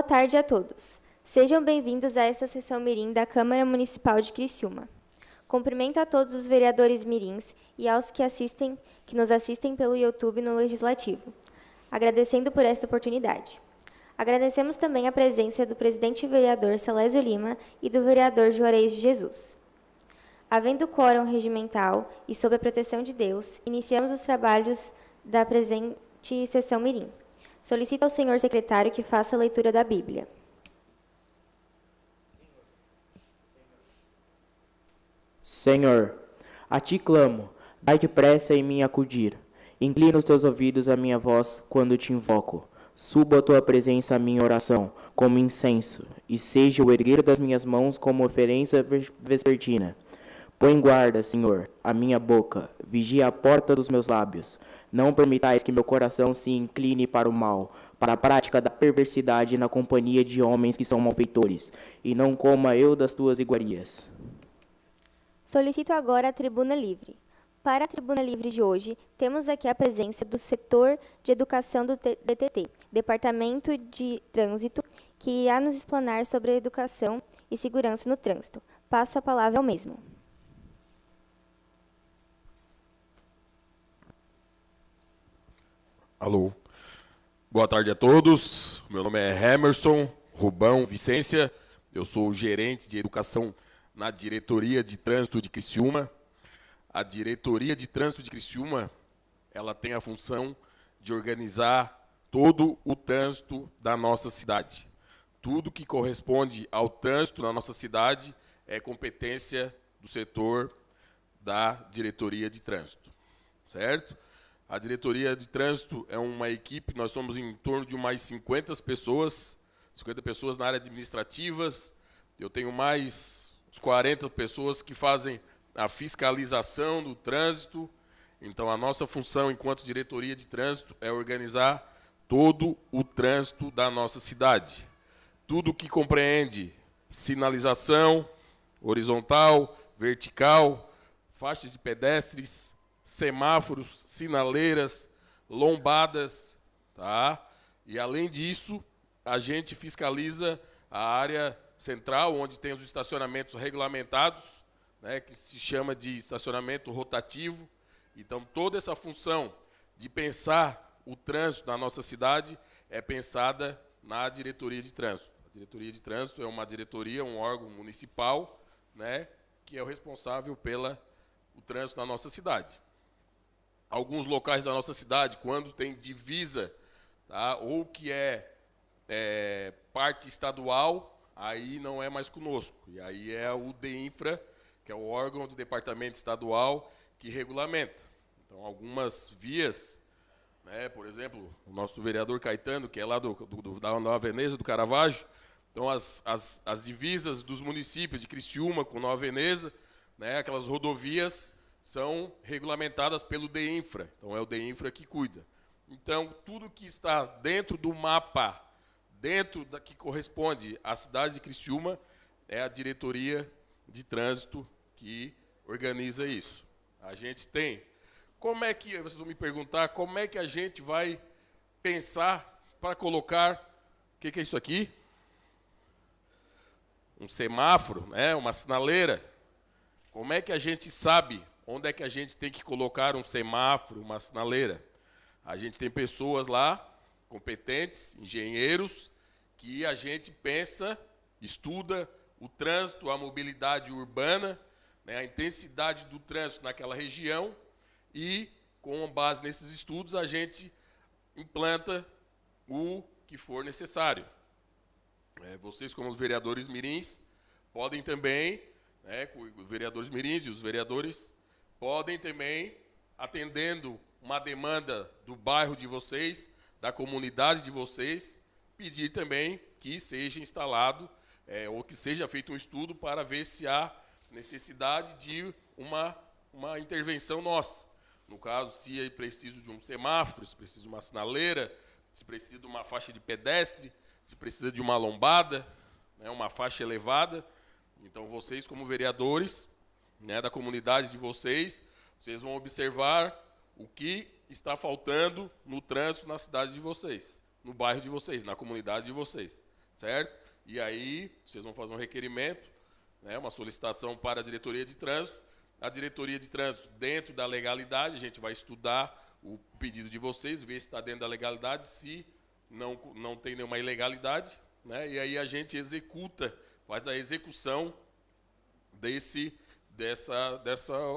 tarde a todos. Sejam bem-vindos a esta sessão mirim da Câmara Municipal de Criciúma. Cumprimento a todos os vereadores mirins e aos que nos assistem pelo YouTube no Legislativo, agradecendo por esta oportunidade. Agradecemos também a presença do presidente vereador Salésio Lima e do vereador Juarez de Jesus. Havendo quórum regimental e sob a proteção de Deus, iniciamos os trabalhos da presente sessão mirim. Solicito ao senhor secretário que faça a leitura da Bíblia. Senhor, a ti clamo, dai depressa em mim acudir. Inclina os teus ouvidos à minha voz quando te invoco. Suba a tua presença a minha oração, como incenso, e seja o erguer das minhas mãos como oferência vespertina. Põe guarda, Senhor, a minha boca, vigia a porta dos meus lábios. Não permitais que meu coração se incline para o mal, para a prática da perversidade na companhia de homens que são malfeitores, e não coma eu das tuas iguarias. Solicito agora a tribuna livre. Para a tribuna livre de hoje, temos aqui a presença do setor de educação do DTT, Departamento de Trânsito, que irá nos explanar sobre a educação e segurança no trânsito. Passo a palavra ao mesmo. Alô. Boa tarde a todos. Meu nome é Emerson Rubão Vicência. Eu sou o gerente de educação na Diretoria de Trânsito de Criciúma. A Diretoria de Trânsito de Criciúma, ela tem a função de organizar todo o trânsito da nossa cidade. Tudo que corresponde ao trânsito na nossa cidade é competência do setor da Diretoria de Trânsito, certo? A Diretoria de Trânsito é uma equipe, nós somos em torno de mais 50 pessoas na área administrativa. Eu tenho mais uns 40 pessoas que fazem a fiscalização do trânsito. Então, a nossa função enquanto Diretoria de Trânsito é organizar todo o trânsito da nossa cidade. Tudo que compreende sinalização, horizontal, vertical, faixas de pedestres, semáforos, sinaleiras, lombadas, tá? E, além disso, a gente fiscaliza a área central, onde tem os estacionamentos regulamentados, né, que se chama de estacionamento rotativo. Então, toda essa função de pensar o trânsito na nossa cidade é pensada na Diretoria de Trânsito. A Diretoria de Trânsito é uma diretoria, um órgão municipal, né, que é o responsável pelo trânsito na nossa cidade. Alguns locais da nossa cidade, quando tem divisa, tá, ou que é parte estadual, aí não é mais conosco. E aí é o DEINFRA, que é o órgão do departamento estadual que regulamenta. Então, algumas vias, né, por exemplo, o nosso vereador Caetano, que é lá da Nova Veneza, do Caravaggio, então as divisas dos municípios de Criciúma com Nova Veneza, né, aquelas rodovias são regulamentadas pelo DEINFRA. Então, é o DEINFRA que cuida. Então, tudo que está dentro do mapa, que corresponde à cidade de Criciúma, é a Diretoria de Trânsito que organiza isso. A gente tem... vocês vão me perguntar, como é que a gente vai pensar para colocar... O que é isso aqui? Um semáforo, né? Uma sinaleira. Como é que a gente sabe onde é que a gente tem que colocar um semáforo, uma sinaleira? A gente tem pessoas lá, competentes, engenheiros, que a gente pensa, estuda o trânsito, a mobilidade urbana, né, a intensidade do trânsito naquela região, e, com base nesses estudos, a gente implanta o que for necessário. Vocês, como os vereadores mirins, podem também, né, os vereadores mirins e os vereadores, podem também, atendendo uma demanda do bairro de vocês, da comunidade de vocês, pedir também que seja instalado ou que seja feito um estudo para ver se há necessidade de uma intervenção nossa. No caso, se é preciso de um semáforo, se precisa de uma sinaleira, se precisa de uma faixa de pedestre, se precisa de uma lombada, né, uma faixa elevada. Então, vocês, como vereadores, né, da comunidade de vocês vão observar o que está faltando no trânsito na cidade de vocês, no bairro de vocês, na comunidade de vocês, certo? E aí vocês vão fazer um requerimento, né, uma solicitação para a diretoria de trânsito. A diretoria de trânsito, dentro da legalidade, a gente vai estudar o pedido de vocês, ver se está dentro da legalidade, se não tem nenhuma ilegalidade, né, e aí a gente executa, faz a execução dessa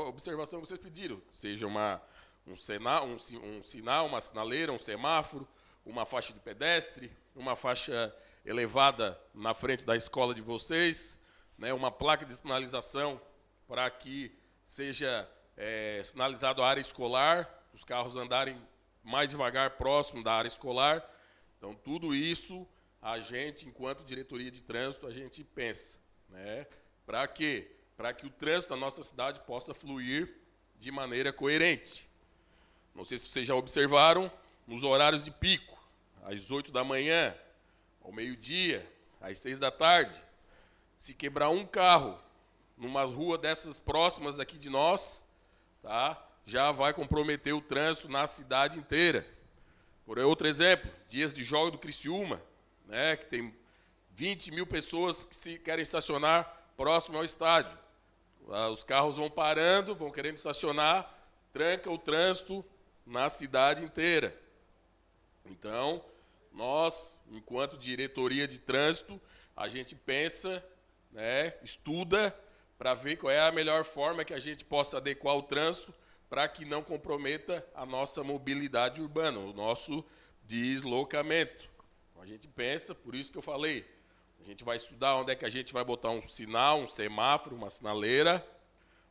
observação que vocês pediram, seja um sinal, uma sinaleira, um semáforo, uma faixa de pedestre, uma faixa elevada na frente da escola de vocês, né, uma placa de sinalização para que seja sinalizado a área escolar, os carros andarem mais devagar próximo da área escolar. Então, tudo isso, a gente, enquanto diretoria de trânsito, a gente pensa, né? Para quê? Para que o trânsito na nossa cidade possa fluir de maneira coerente. Não sei se vocês já observaram, nos horários de pico, às 8 da manhã, ao meio-dia, às 6 da tarde, se quebrar um carro numa rua dessas próximas aqui de nós, tá, já vai comprometer o trânsito na cidade inteira. Por outro exemplo, dias de jogo do Criciúma, né, que tem 20 mil pessoas que querem estacionar próximo ao estádio. Os carros vão parando, vão querendo estacionar, tranca o trânsito na cidade inteira. Então, nós, enquanto diretoria de trânsito, a gente pensa, né, estuda para ver qual é a melhor forma que a gente possa adequar o trânsito para que não comprometa a nossa mobilidade urbana, o nosso deslocamento. Então, a gente pensa, por isso que eu falei, a gente vai estudar onde é que a gente vai botar um sinal, um semáforo, uma sinaleira,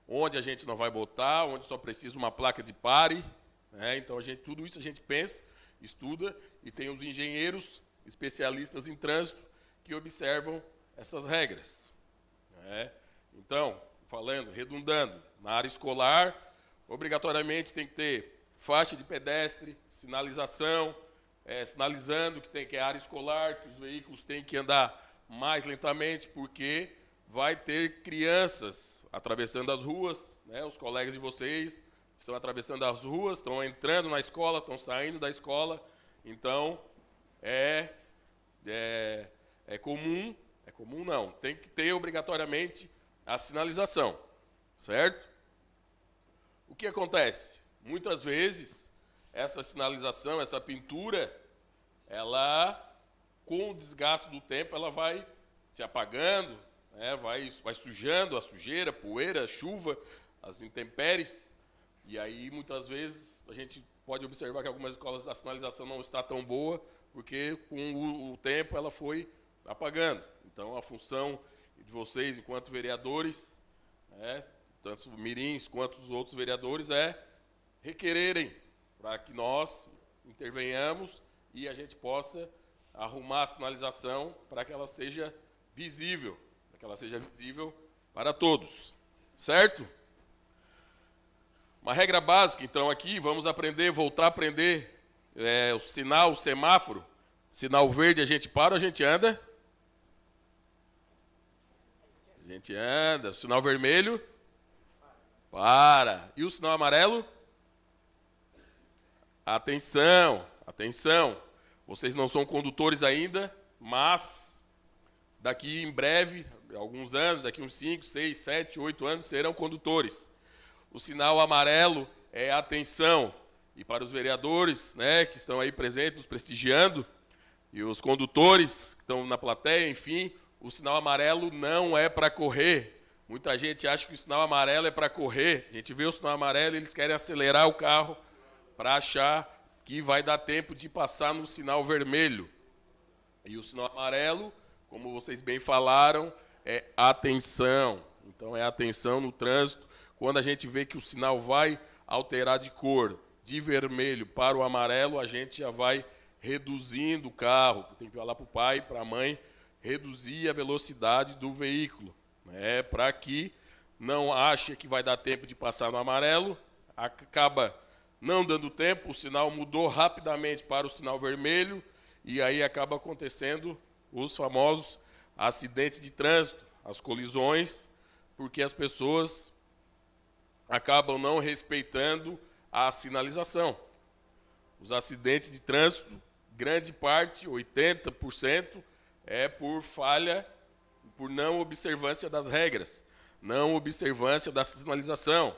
onde a gente não vai botar, onde só precisa uma placa de pare, né? Então, tudo isso a gente pensa, estuda, e tem os engenheiros especialistas em trânsito que observam essas regras, né? Então, redundando, na área escolar, obrigatoriamente tem que ter faixa de pedestre, sinalização, sinalizando que é área escolar, que os veículos têm que andar mais lentamente, porque vai ter crianças atravessando as ruas, né? Os colegas de vocês estão atravessando as ruas, estão entrando na escola, estão saindo da escola, então é comum não, tem que ter obrigatoriamente a sinalização, certo? O que acontece? Muitas vezes, essa sinalização, essa pintura, ela, com o desgaste do tempo, ela vai se apagando, né? vai sujando a sujeira, poeira, chuva, as intempéries, e aí, muitas vezes, a gente pode observar que algumas escolas a sinalização não está tão boa, porque com o tempo ela foi apagando. Então, a função de vocês, enquanto vereadores, né, tanto os mirins quanto os outros vereadores, é requererem para que nós intervenhamos e a gente possa arrumar a sinalização para que ela seja visível, para todos, certo? Uma regra básica, então, aqui, vamos voltar a aprender o sinal, o semáforo. Sinal verde a gente para ou a gente anda? A gente anda. Sinal vermelho? Para. E o sinal amarelo? Atenção, atenção. Vocês não são condutores ainda, mas daqui em breve, alguns anos, daqui uns 5, 6, 7, 8 anos, serão condutores. O sinal amarelo é atenção. E para os vereadores, né, que estão aí presentes, nos prestigiando, e os condutores que estão na plateia, enfim, o sinal amarelo não é para correr. Muita gente acha que o sinal amarelo é para correr. A gente vê o sinal amarelo e eles querem acelerar o carro para achar que vai dar tempo de passar no sinal vermelho. E o sinal amarelo, como vocês bem falaram, é atenção. Então, é atenção no trânsito. Quando a gente vê que o sinal vai alterar de cor, de vermelho para o amarelo, a gente já vai reduzindo o carro. Tem que falar para o pai, para a mãe, reduzir a velocidade do veículo, né, para que não ache que vai dar tempo de passar no amarelo, acaba não dando tempo, o sinal mudou rapidamente para o sinal vermelho, e aí acaba acontecendo os famosos acidentes de trânsito, as colisões, porque as pessoas acabam não respeitando a sinalização. Os acidentes de trânsito, grande parte, 80%, é por falha, por não observância das regras, não observância da sinalização,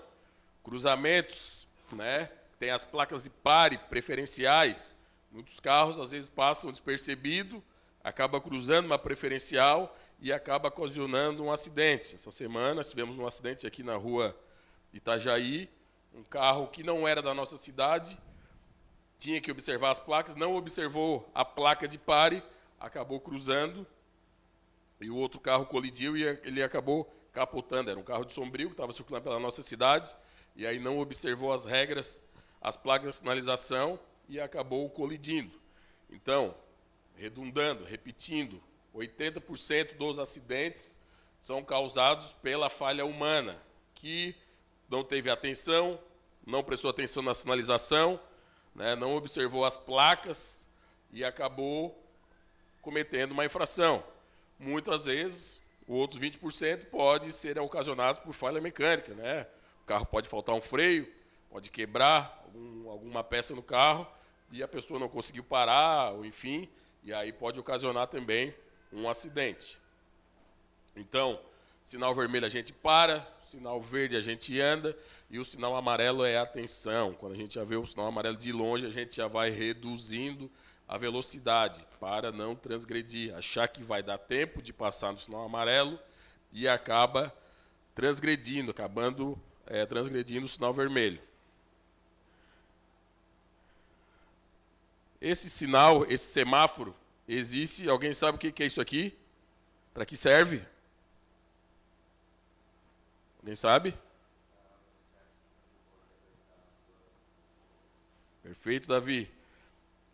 cruzamentos, né? Tem as placas de pare preferenciais. Muitos carros às vezes passam despercebido, acaba cruzando uma preferencial e acaba ocasionando um acidente. Essa semana nós tivemos um acidente aqui na rua Itajaí, um carro que não era da nossa cidade, tinha que observar as placas, não observou a placa de pare, acabou cruzando, e o outro carro colidiu e ele acabou capotando. Era um carro de Sombrio que estava circulando pela nossa cidade, e aí não observou as regras, as placas de sinalização, e acabou colidindo. Então, redundando, repetindo, 80% dos acidentes são causados pela falha humana, que não teve atenção, não prestou atenção na sinalização, né, não observou as placas e acabou cometendo uma infração. Muitas vezes, os outros 20% pode ser ocasionados por falha mecânica, né? O carro pode faltar um freio, pode quebrar alguma peça no carro e a pessoa não conseguiu parar, ou enfim, e aí pode ocasionar também um acidente. Então, sinal vermelho a gente para, sinal verde a gente anda e o sinal amarelo é atenção. Quando a gente já vê o sinal amarelo de longe, a gente já vai reduzindo a velocidade para não transgredir, achar que vai dar tempo de passar no sinal amarelo e acaba transgredindo, transgredindo o sinal vermelho. Esse sinal, esse semáforo, existe, alguém sabe o que é isso aqui? Para que serve? Alguém sabe? Perfeito, Davi.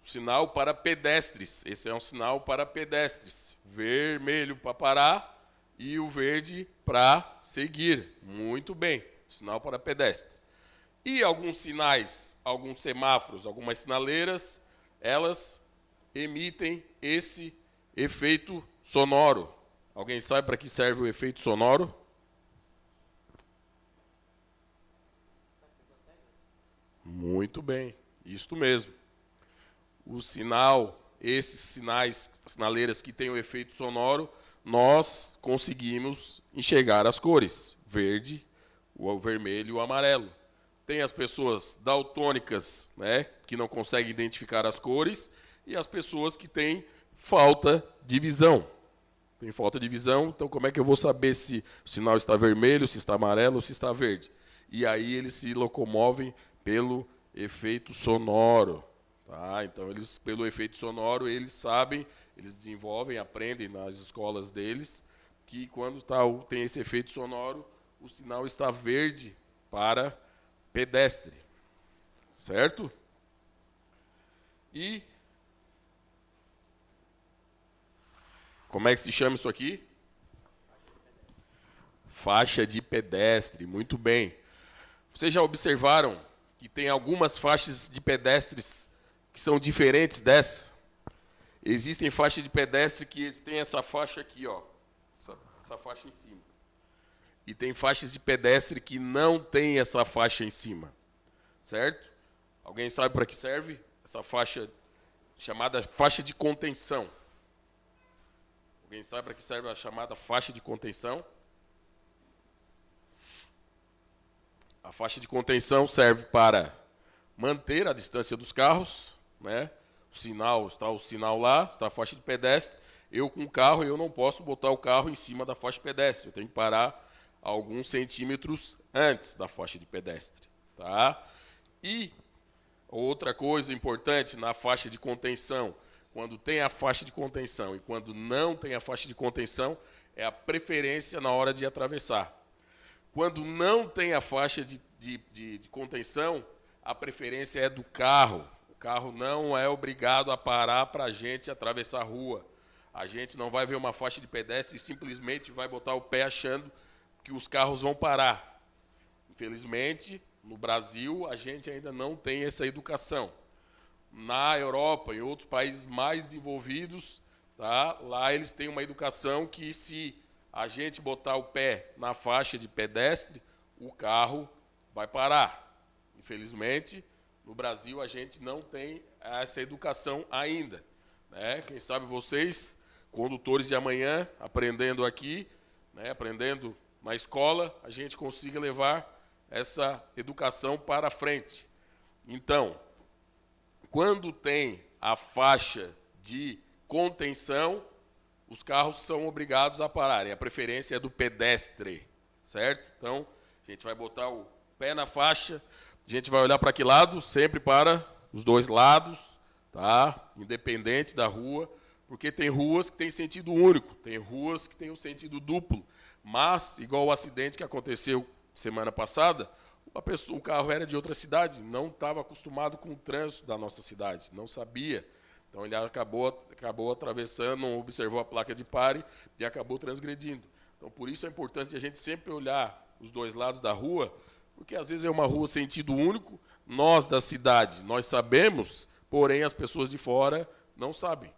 Sinal para pedestres. Esse é um sinal para pedestres. Vermelho para parar e o verde para seguir. Muito bem. Sinal para pedestre. E alguns sinais, alguns semáforos, algumas sinaleiras, elas emitem esse efeito sonoro. Alguém sabe para que serve o efeito sonoro? Muito bem, isto mesmo. O sinal, esses sinais, sinaleiras que têm o efeito sonoro, nós conseguimos enxergar as cores, verde, o vermelho e o amarelo. Tem as pessoas daltônicas, né, que não conseguem identificar as cores, e as pessoas que têm falta de visão. Tem falta de visão, então como é que eu vou saber se o sinal está vermelho, se está amarelo ou se está verde? E aí eles se locomovem pelo efeito sonoro. Tá? Então, pelo efeito sonoro, eles sabem, eles desenvolvem, aprendem nas escolas deles, que quando tem esse efeito sonoro, o sinal está verde para pedestre. Certo? E como é que se chama isso aqui? Faixa de pedestre. Muito bem. Vocês já observaram que tem algumas faixas de pedestres que são diferentes dessa? Existem faixas de pedestre que tem essa faixa aqui, ó, essa faixa em cima. E tem faixas de pedestre que não tem essa faixa em cima. Certo? Alguém sabe para que serve essa faixa chamada faixa de contenção? Alguém sabe para que serve a chamada faixa de contenção? A faixa de contenção serve para manter a distância dos carros, né? Está o sinal lá, está a faixa de pedestre. Eu com o carro, eu não posso botar o carro em cima da faixa de pedestre. Eu tenho que parar alguns centímetros antes da faixa de pedestre, tá? E outra coisa importante na faixa de contenção, quando tem a faixa de contenção e quando não tem a faixa de contenção, é a preferência na hora de atravessar. Quando não tem a faixa de contenção, a preferência é do carro. O carro não é obrigado a parar para a gente atravessar a rua. A gente não vai ver uma faixa de pedestre e simplesmente vai botar o pé achando que os carros vão parar. Infelizmente, no Brasil, a gente ainda não tem essa educação. Na Europa, em outros países mais desenvolvidos, tá? Lá eles têm uma educação que se a gente botar o pé na faixa de pedestre, o carro vai parar. Infelizmente, no Brasil, a gente não tem essa educação ainda, né? Quem sabe vocês, condutores de amanhã, aprendendo aqui, né, aprendendo na escola, a gente consiga levar essa educação para frente. Então, quando tem a faixa de contenção, os carros são obrigados a pararem. A preferência é do pedestre, certo? Então, a gente vai botar o pé na faixa, a gente vai olhar para que lado? Sempre para os dois lados, tá? Independente da rua, porque tem ruas que têm sentido único, tem ruas que têm um sentido duplo, mas, igual o acidente que aconteceu semana passada, o carro era de outra cidade, não estava acostumado com o trânsito da nossa cidade, não sabia. Então ele acabou atravessando, não observou a placa de pare e acabou transgredindo. Então por isso é importante a gente sempre olhar os dois lados da rua, porque às vezes é uma rua sentido único, nós da cidade, nós sabemos, porém as pessoas de fora não sabem.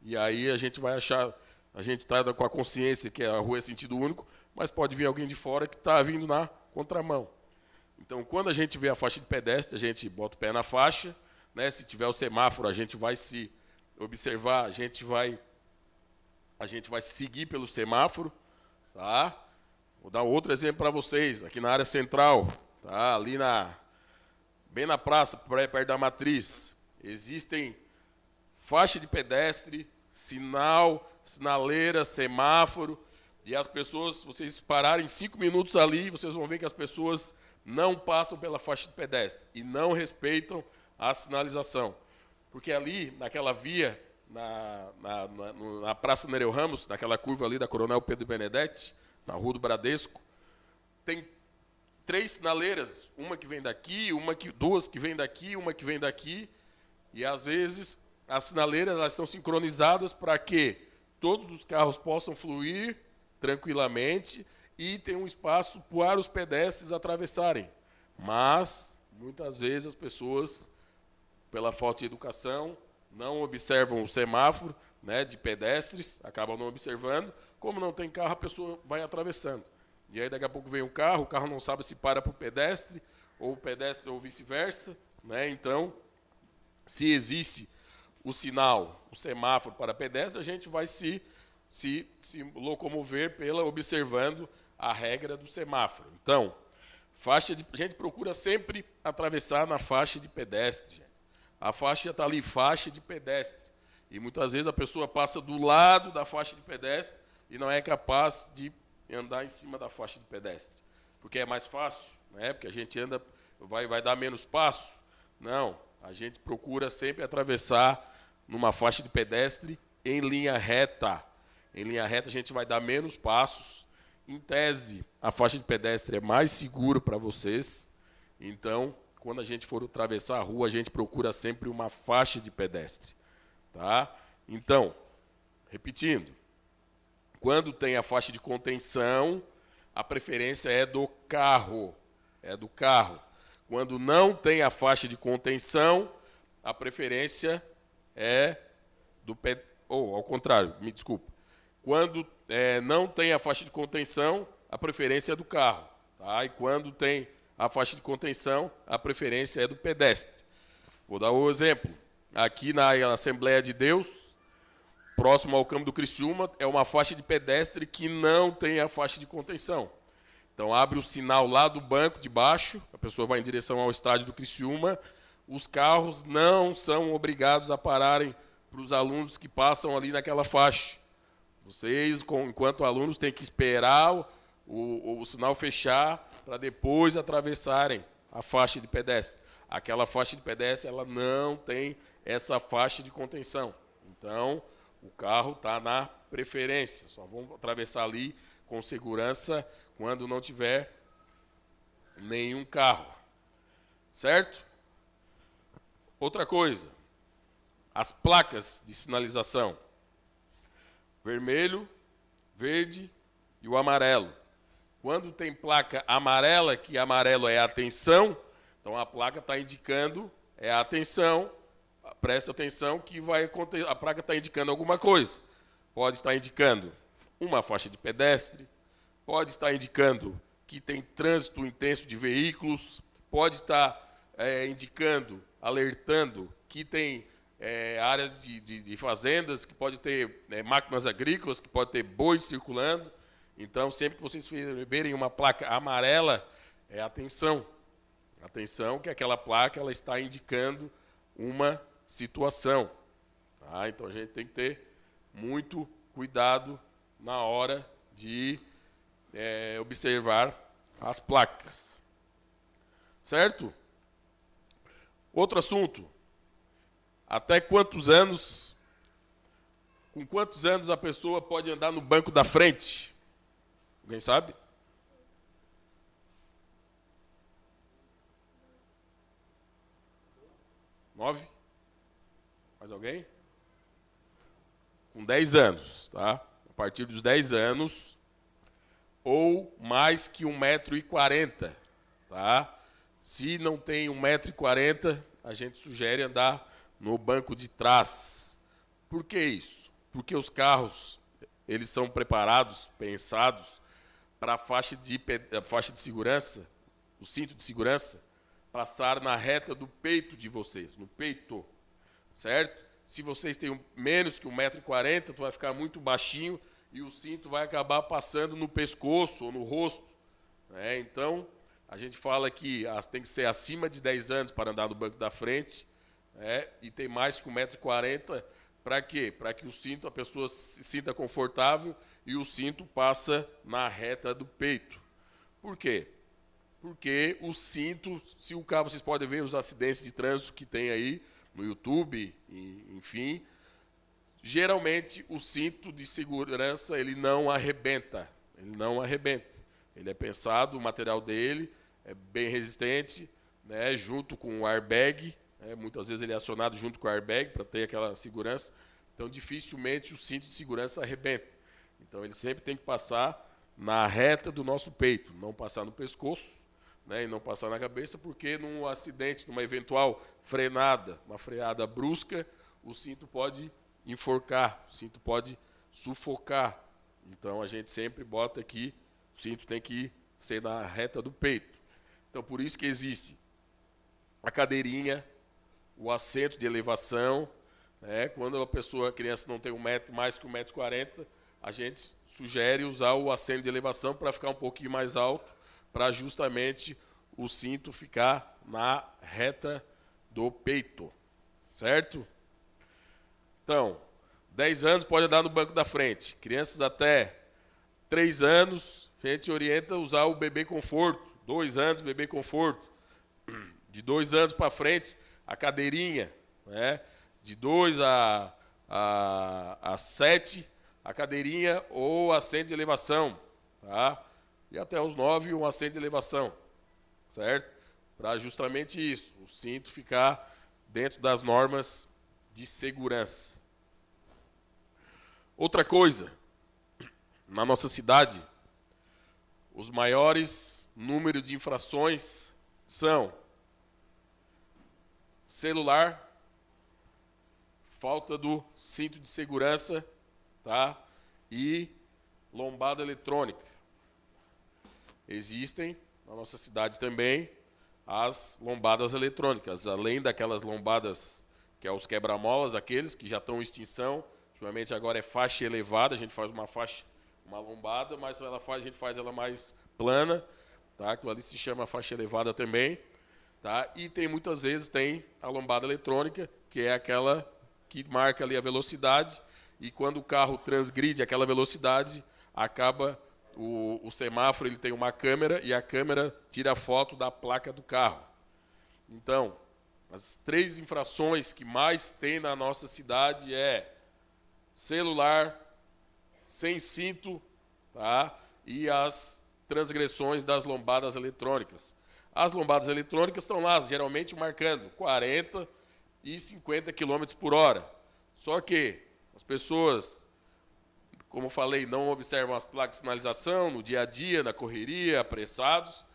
E aí a gente vai achar, a gente está com a consciência que a rua é sentido único, mas pode vir alguém de fora que está vindo na contramão. Então, quando a gente vê a faixa de pedestre, a gente bota o pé na faixa, né? Se tiver o semáforo, a gente vai se observar, a gente vai seguir pelo semáforo, tá? Vou dar outro exemplo para vocês, aqui na área central, tá? Ali bem na praça, perto da matriz, existem faixa de pedestre, sinaleira, semáforo, e as pessoas, vocês pararem 5 minutos ali, vocês vão ver que as pessoas não passam pela faixa de pedestre e não respeitam a sinalização. Porque ali, naquela via, na Praça Nereu Ramos, naquela curva ali da Coronel Pedro Benedetti, na Rua do Bradesco, tem 3 sinaleiras, uma que vem daqui, duas que vêm daqui, uma que vem daqui, e às vezes as sinaleiras elas estão sincronizadas para que todos os carros possam fluir tranquilamente e tem um espaço para os pedestres atravessarem. Mas, muitas vezes, as pessoas, pela falta de educação, não observam o semáforo, né, de pedestres, acabam não observando. Como não tem carro, a pessoa vai atravessando. E aí, daqui a pouco vem um carro, o carro não sabe se para o pedestre ou vice-versa. Né? Então, se existe o sinal, o semáforo para pedestre, a gente vai se locomover observando a regra do semáforo. Então, a gente procura sempre atravessar na faixa de pedestre. Gente. A faixa está ali, faixa de pedestre. E muitas vezes a pessoa passa do lado da faixa de pedestre e não é capaz de andar em cima da faixa de pedestre. Porque é mais fácil, né? Porque a gente vai dar menos passo. Não, a gente procura sempre atravessar numa faixa de pedestre em linha reta. Em linha reta a gente vai dar menos passos. Em tese, a faixa de pedestre é mais segura para vocês. Então, quando a gente for atravessar a rua, a gente procura sempre uma faixa de pedestre. Tá? Então, repetindo, quando tem a faixa de contenção, a preferência é do carro. É do carro. Quando não tem a faixa de contenção, a preferência é do pedestre. Ou, ao contrário, me desculpa. Quando não tem a faixa de contenção, a preferência é do carro. Tá? E quando tem a faixa de contenção, a preferência é do pedestre. Vou dar um exemplo. Aqui na Assembleia de Deus, próximo ao Campo do Criciúma, é uma faixa de pedestre que não tem a faixa de contenção. Então, abre o sinal lá do banco de baixo, a pessoa vai em direção ao estádio do Criciúma, os carros não são obrigados a pararem para os alunos que passam ali naquela faixa. Vocês, enquanto alunos, têm que esperar o sinal fechar para depois atravessarem a faixa de pedestre. Aquela faixa de pedestre ela não tem essa faixa de contenção. Então, o carro está na preferência. Só vão atravessar ali com segurança quando não tiver nenhum carro. Certo? Outra coisa, as placas de sinalização. Vermelho, verde e o amarelo. Quando tem placa amarela, que amarelo é atenção, então a placa está indicando é a atenção, presta atenção que a placa está indicando alguma coisa. Pode estar indicando uma faixa de pedestre, pode estar indicando que tem trânsito intenso de veículos, pode estar indicando, alertando que tem áreas de fazendas, que pode ter máquinas agrícolas, que pode ter bois circulando. Então, sempre que vocês verem uma placa amarela, atenção. Atenção que aquela placa ela está indicando uma situação. Tá? Então, a gente tem que ter muito cuidado na hora de observar as placas. Certo? Outro assunto. Até quantos anos, com quantos anos a pessoa pode andar no banco da frente? Alguém sabe? 9? Mais alguém? Com 10 anos, tá? A partir dos 10 anos, ou mais que 1,40 m, tá? Se não tem 1,40 m, a gente sugere andar no banco de trás. Por que isso? Porque os carros, eles são preparados, pensados, para a faixa de segurança, o cinto de segurança, passar na reta do peito de vocês, no peito, certo? Se vocês têm menos que 1,40 m, tu vai ficar muito baixinho e o cinto vai acabar passando no pescoço ou no rosto. Né? Então, a gente fala que tem que ser acima de 10 anos para andar no banco da frente, e tem mais que 1,40 m. Para quê? Para que o cinto, a pessoa se sinta confortável e o cinto passa na reta do peito. Por quê? Porque o cinto, se o carro, vocês podem ver os acidentes de trânsito que tem aí no YouTube, enfim, geralmente o cinto de segurança ele não arrebenta, Ele é pensado, o material dele é bem resistente, né, junto com o airbag, muitas vezes ele é acionado junto com o airbag para ter aquela segurança. Então, dificilmente o cinto de segurança arrebenta. Então, ele sempre tem que passar na reta do nosso peito, não passar no pescoço, né, e não passar na cabeça, porque num acidente, numa eventual frenada, uma freada brusca, o cinto pode enforcar, o cinto pode sufocar. Então, a gente sempre bota aqui, o cinto tem que ser na reta do peito. Então, por isso que existe a cadeirinha, o assento de elevação, quando a criança não tem mais que 1,40 m, a gente sugere usar o assento de elevação para ficar um pouquinho mais alto, para justamente o cinto ficar na reta do peito, certo? Então, 10 anos pode andar no banco da frente. Crianças até 3 anos, a gente orienta a usar o bebê conforto. 2 anos, bebê conforto. De 2 anos para frente, a cadeirinha, né? De 2 a 7, a cadeirinha ou assento de elevação, tá? E até os 9, um assento de elevação, certo? Para justamente isso, o cinto ficar dentro das normas de segurança. Outra coisa, na nossa cidade, os maiores números de infrações são celular, falta do cinto de segurança, tá? E lombada eletrônica. Existem na nossa cidade também as lombadas eletrônicas, além daquelas lombadas que é os quebra-molas, aqueles que já estão em extinção. Ultimamente agora é faixa elevada, a gente faz uma lombada, mas a gente faz ela mais plana, tá? Aquilo ali se chama faixa elevada também, tá? E muitas vezes tem a lombada eletrônica, que é aquela que marca ali a velocidade, e quando o carro transgride aquela velocidade, acaba o semáforo, ele tem uma câmera, e a câmera tira a foto da placa do carro. Então, as 3 infrações que mais tem na nossa cidade é celular, sem cinto, tá? E as transgressões das lombadas eletrônicas. As lombadas eletrônicas estão lá, geralmente marcando 40 e 50 km por hora. Só que as pessoas, como eu falei, não observam as placas de sinalização no dia a dia, na correria, apressados,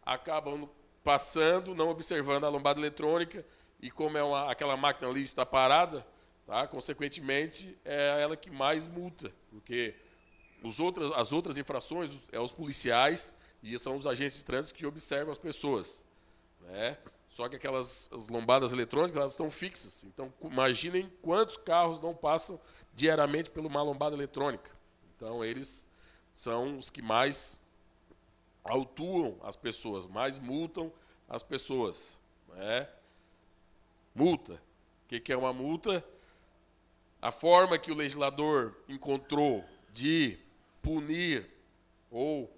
acabam passando, não observando a lombada eletrônica, e como aquela máquina ali está parada, tá? Consequentemente, é ela que mais multa, porque as outras infrações os policiais e são os agentes de trânsito que observam as pessoas, né? só que as lombadas eletrônicas elas estão fixas. Então, imaginem quantos carros não passam diariamente por uma lombada eletrônica. Então, eles são os que mais autuam as pessoas, mais multam as pessoas. Né? Multa. O que é uma multa? A forma que o legislador encontrou de punir ou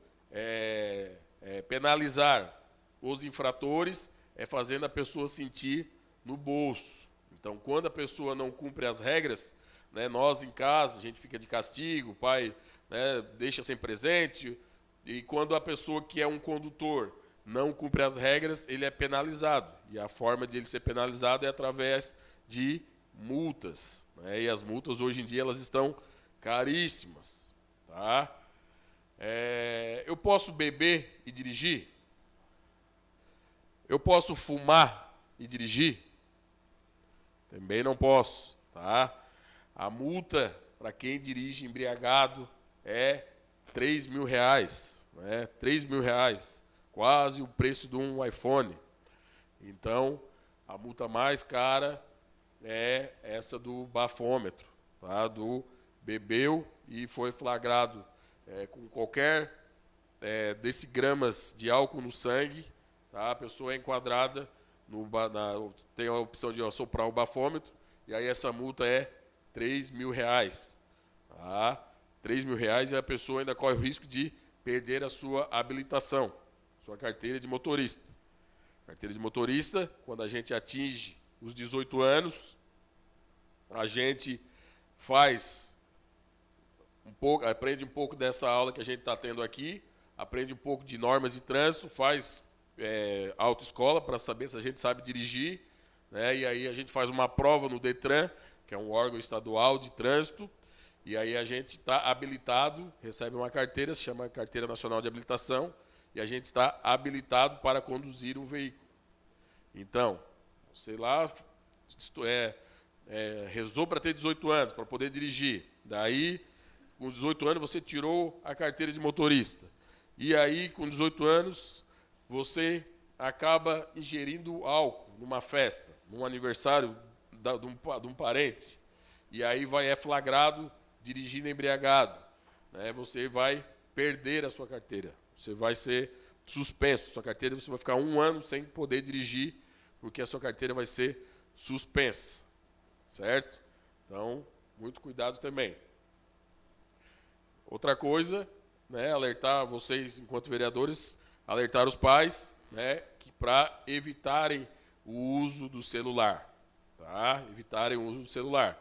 penalizar os infratores é fazendo a pessoa sentir no bolso. Então, quando a pessoa não cumpre as regras, né, nós em casa, a gente fica de castigo, o pai, né, deixa sem presente, e quando a pessoa que é um condutor não cumpre as regras, ele é penalizado. E a forma de ele ser penalizado é através de multas. Né, e as multas, hoje em dia, elas estão caríssimas. Tá? Eu posso beber e dirigir? Eu posso fumar e dirigir? Também não posso. Tá? A multa para quem dirige embriagado é R$3.000. Né? R$3.000. Quase o preço de um iPhone. Então, a multa mais cara é essa do bafômetro. Tá? Do bebeu e foi flagrado com qualquer decigramas de álcool no sangue, tá? A pessoa é enquadrada, tem a opção de assoprar o bafômetro, e aí essa multa é R$3.000. Tá? R$3.000 e a pessoa ainda corre o risco de perder a sua habilitação, sua carteira de motorista. Carteira de motorista, quando a gente atinge os 18 anos, a gente aprende um pouco dessa aula que a gente está tendo aqui, aprende um pouco de normas de trânsito, faz autoescola para saber se a gente sabe dirigir, né? E aí a gente faz uma prova no DETRAN, que é um órgão estadual de trânsito, e aí a gente está habilitado, recebe uma carteira, se chama Carteira Nacional de Habilitação, e a gente está habilitado para conduzir um veículo. Então, sei lá, rezou para ter 18 anos, para poder dirigir. Daí, com 18 anos, você tirou a carteira de motorista. E aí, com 18 anos, você acaba ingerindo álcool numa festa, num aniversário de um parente. E aí é flagrado dirigindo embriagado. Né? Você vai perder a sua carteira. Você vai ser suspenso. Sua carteira, você vai ficar 1 ano sem poder dirigir, porque a sua carteira vai ser suspensa. Certo? Então, muito cuidado também. Outra coisa, né, alertar vocês, enquanto vereadores, alertar os pais, né, que para evitarem o uso do celular. Tá? Evitarem o uso do celular.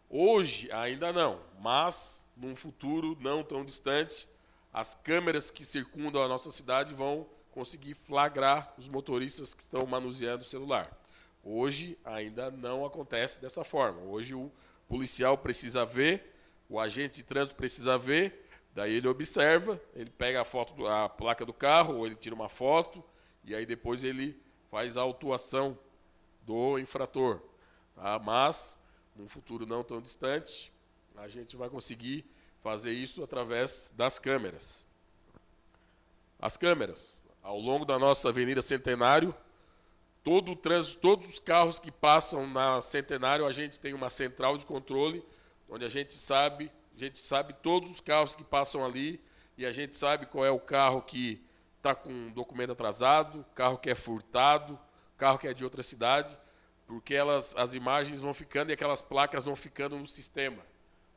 Hoje, ainda não, mas num futuro não tão distante, as câmeras que circundam a nossa cidade vão conseguir flagrar os motoristas que estão manuseando o celular. Hoje ainda não acontece dessa forma. Hoje o policial precisa ver, o agente de trânsito precisa ver, daí ele observa, ele pega a placa do carro, ou ele tira uma foto, e aí depois ele faz a autuação do infrator. Tá? Mas, num futuro não tão distante, a gente vai conseguir fazer isso através das câmeras. As câmeras, ao longo da nossa Avenida Centenário, todo o trânsito, todos os carros que passam na Centenário, a gente tem uma central de controle, onde a gente sabe todos os carros que passam ali, e a gente sabe qual é o carro que está com documento atrasado, carro que é furtado, carro que é de outra cidade, porque as imagens vão ficando e aquelas placas vão ficando no sistema.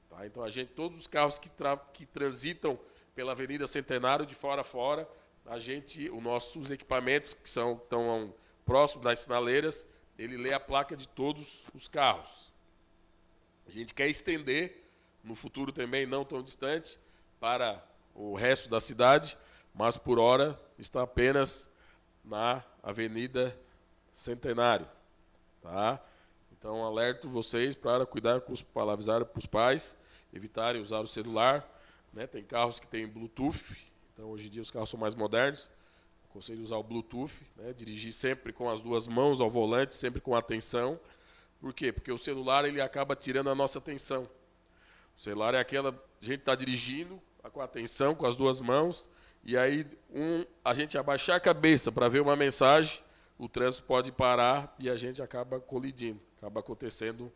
Tá? Então, todos os carros que transitam pela Avenida Centenário, de fora a fora, os nossos equipamentos, que estão próximo das sinaleiras, ele lê a placa de todos os carros. A gente quer estender, no futuro também não tão distante, para o resto da cidade, mas por hora está apenas na Avenida Centenário. Tá? Então, alerto vocês para avisar para os pais, evitarem usar o celular. Né? Tem carros que têm Bluetooth, então hoje em dia os carros são mais modernos. Aconselho usar o Bluetooth, né? Dirigir sempre com as 2 mãos ao volante, sempre com atenção. Por quê? Porque o celular ele acaba tirando a nossa atenção. O celular é aquela, a gente está dirigindo com atenção, com as 2 mãos, e aí a gente abaixar a cabeça para ver uma mensagem, o trânsito pode parar e a gente acaba colidindo, acaba acontecendo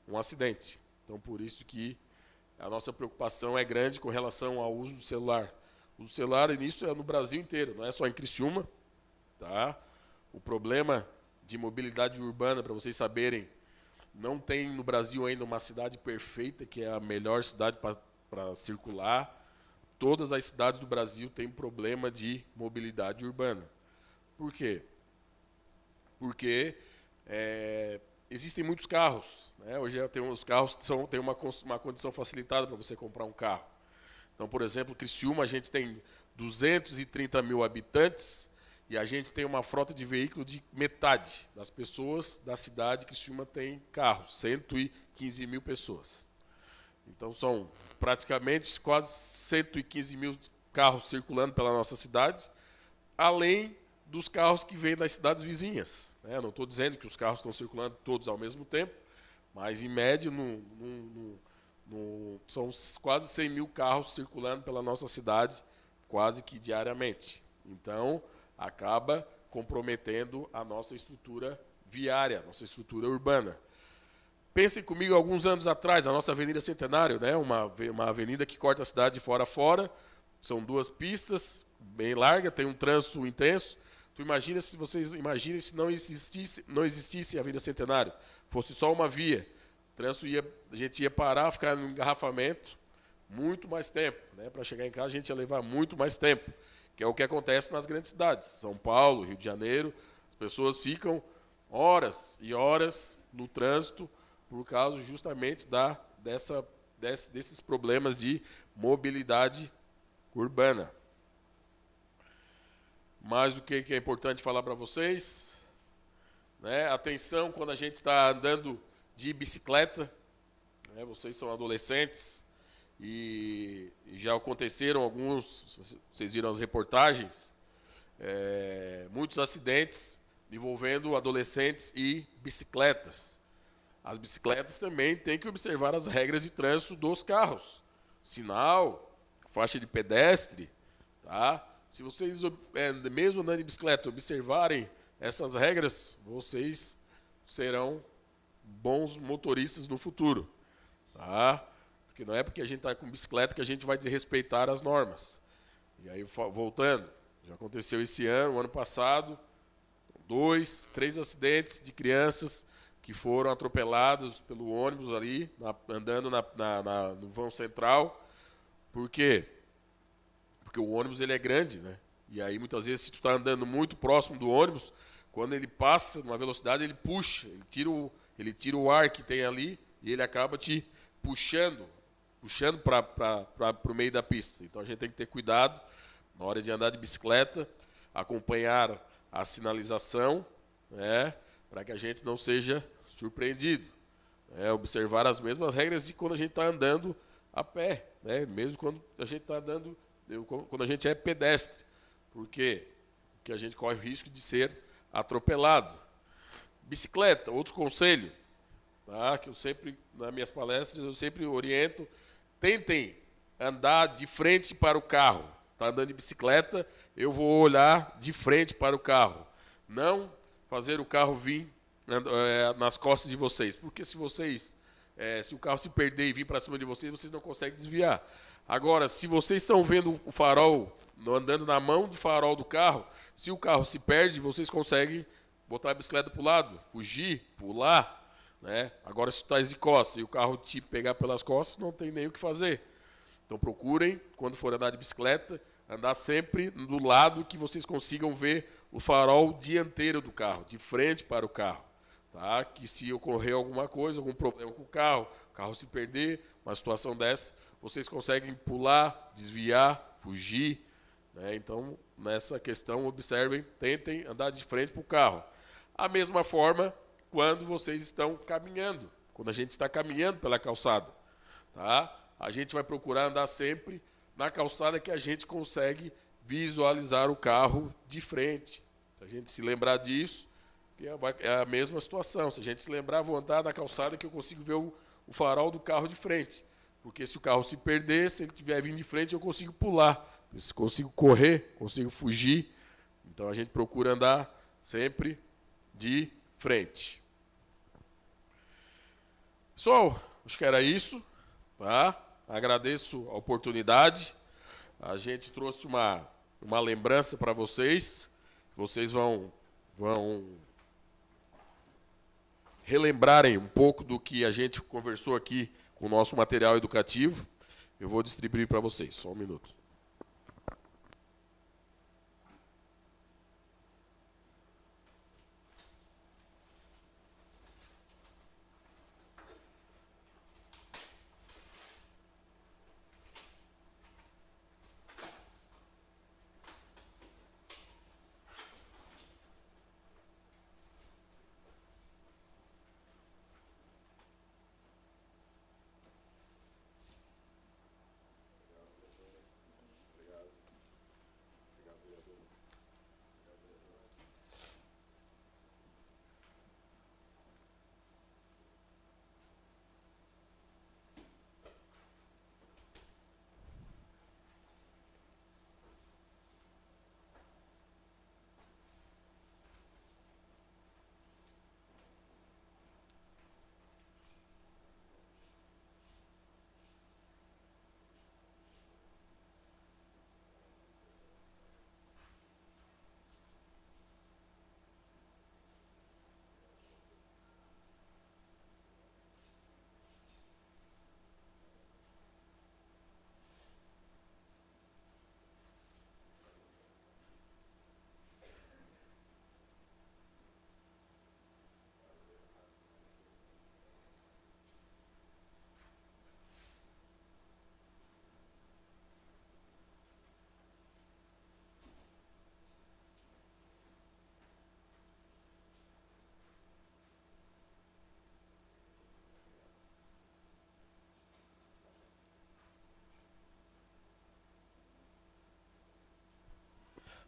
um acidente. Então, por isso que a nossa preocupação é grande com relação ao uso do celular. O uso do celular, isso é no Brasil inteiro, não é só em Criciúma. Tá? O problema de mobilidade urbana, para vocês saberem, não tem no Brasil ainda uma cidade perfeita, que é a melhor cidade para circular. Todas as cidades do Brasil têm problema de mobilidade urbana. Por quê? Porque existem muitos carros. Né? Hoje os carros têm uma condição facilitada para você comprar um carro. Então, por exemplo, Criciúma, a gente tem 230 mil habitantes e a gente tem uma frota de veículo de metade das pessoas da cidade. Criciúma tem carros, 115 mil pessoas. Então, são praticamente quase 115 mil carros circulando pela nossa cidade, além dos carros que vêm das cidades vizinhas. Né? Não estou dizendo que os carros estão circulando todos ao mesmo tempo, mas, em média, são quase 100 mil carros circulando pela nossa cidade, quase que diariamente. Então, acaba comprometendo a nossa estrutura viária, nossa estrutura urbana. Pensem comigo, alguns anos atrás, a nossa Avenida Centenário, né? uma avenida que corta a cidade de fora a fora, são 2 pistas, bem larga, tem um trânsito intenso. Vocês imaginem se não existisse a Avenida Centenário, fosse só uma via. O trânsito a gente ia parar, ficar no engarrafamento muito mais tempo. Né? Para chegar em casa, a gente ia levar muito mais tempo, que é o que acontece nas grandes cidades. São Paulo, Rio de Janeiro, as pessoas ficam horas e horas no trânsito por causa justamente desses problemas de mobilidade urbana. Mas o que é importante falar para vocês? Né? Atenção quando a gente está andando de bicicleta. Né? Vocês são adolescentes e já aconteceram alguns, vocês viram as reportagens, muitos acidentes envolvendo adolescentes e bicicletas. As bicicletas também têm que observar as regras de trânsito dos carros. Sinal, faixa de pedestre, tá? Se vocês, mesmo andando de bicicleta, observarem essas regras, vocês serão bons motoristas no futuro. Tá? Porque não é porque a gente está com bicicleta que a gente vai desrespeitar as normas. E aí, voltando, já aconteceu esse ano, o ano passado, 2, 3 acidentes de crianças que foram atropeladas pelo ônibus ali, andando no vão central. Por quê? Porque o ônibus ele é grande, né? E aí muitas vezes se tu está andando muito próximo do ônibus, quando ele passa numa velocidade ele puxa, ele tira o ar que tem ali e ele acaba te puxando para o meio da pista. Então a gente tem que ter cuidado na hora de andar de bicicleta, acompanhar a sinalização, né? Para que a gente não seja surpreendido. Observar as mesmas regras de quando a gente está andando a pé, né? Mesmo quando a gente está andando, quando a gente é pedestre. Por quê? Porque a gente corre o risco de ser atropelado. Bicicleta, outro conselho, tá? Que eu sempre, nas minhas palestras, eu sempre oriento, tentem andar de frente para o carro. Está andando de bicicleta, eu vou olhar de frente para o carro. Não fazer o carro vir nas costas de vocês. Porque se o carro se perder e vir para cima de vocês, vocês não conseguem desviar. Agora, se vocês estão vendo o farol, andando na mão do farol do carro, se o carro se perde, vocês conseguem botar a bicicleta para o lado, fugir, pular. Né? Agora, se tu está de costas e o carro te pegar pelas costas, não tem nem o que fazer. Então, procurem, quando for andar de bicicleta, andar sempre do lado que vocês consigam ver o farol dianteiro do carro, de frente para o carro. Tá? Que se ocorrer alguma coisa, algum problema com o carro se perder, uma situação dessa, vocês conseguem pular, desviar, fugir. Né? Então, nessa questão, observem, tentem andar de frente para o carro. A mesma forma, quando vocês estão caminhando, quando a gente está caminhando pela calçada. Tá? A gente vai procurar andar sempre na calçada que a gente consegue visualizar o carro de frente. Se a gente se lembrar disso, é a mesma situação. Se a gente se lembrar, vou andar na calçada que eu consigo ver o farol do carro de frente. Porque se o carro se perder, se ele estiver vindo de frente, eu consigo pular. Eu consigo correr, consigo fugir. Então a gente procura andar sempre de frente. Pessoal, acho que era isso, tá? Agradeço a oportunidade. A gente trouxe uma lembrança para vocês. Vocês vão relembrarem um pouco do que a gente conversou aqui com o nosso material educativo. Eu vou distribuir para vocês, só um minuto.